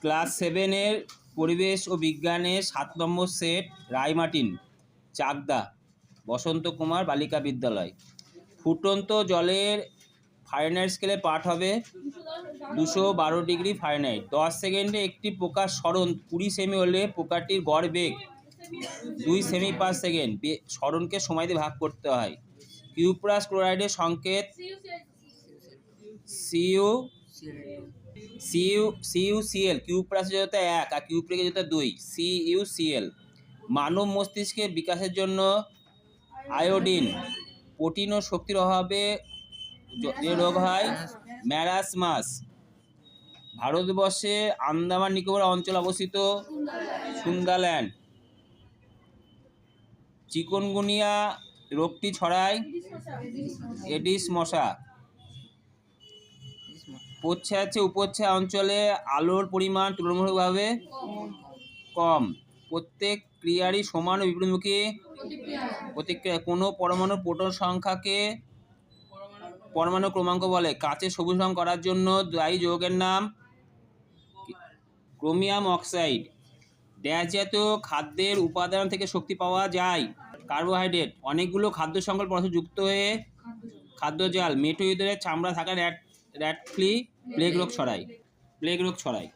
Class 7-এর পরিবেশ ও বিজ্ঞানের 7 নম্বর set, Ray Martin, Chakdah, বসন্ত কুমার বালিকা বিদ্যালয়। ফুটন্ত জলের ফারেনহাইট স্কেলে পাঠ হবে 212 ডিগ্রি ফারেনহাইট। 10 সেকেন্ডে একটি পোকার সরণ 20 সেমি হলে পোকাটির গড় বেগ 2 সেমি পার সেকেন্ড। সরণকে সময় দিয়ে ভাগ করতে হয়। কিউপ্রাস ক্লোরাইডের সংকেত CuCl, কিউপ্রাসের জড়তা 1 আর কিউপ্রিকের জড়তা 2, CuCl। মানব মস্তিষ্কের বিকাশের জন্য আয়োডিন, প্রোটিন ও শক্তির অভাবে যে রোগ হয় ম্যারাসমাস। ভারতবর্ষে আন্দামান নিকোবর অঞ্চলে অবস্থিত সুন্দারল্যান্ড। চিকুনগুনিয়া রোগটি ছড়ায় এডিস মশা। প্রচ্ছায়া উপচ্ছায়া অঞ্চলে আলোর পরিমাণ তুলনামূলকভাবে কম। প্রত্যেক ক্রিয়ারই সমান ও বিপরীতমুখী প্রতিক্রিয়া। কোনো পরমাণুর প্রোটন সংখ্যাকে পরমাণু ক্রমাঙ্ক বলে। কাচে সবুজ রং করার জন্য দায়ী যৌগের নাম ক্রোমিয়াম অক্সাইড। ড্যাশ জাতীয় খাদ্যের উপাদান থেকে শক্তি পাওয়া যায় কার্বোহাইড্রেট। অনেকগুলো খাদ্য সংকল পরস্পর যুক্ত হয়ে খাদ্যজাল। মেটো ইঁদুরের চামড়া থাকা র্যাট ফ্লি প্লেগ রোগ ছড়ায়।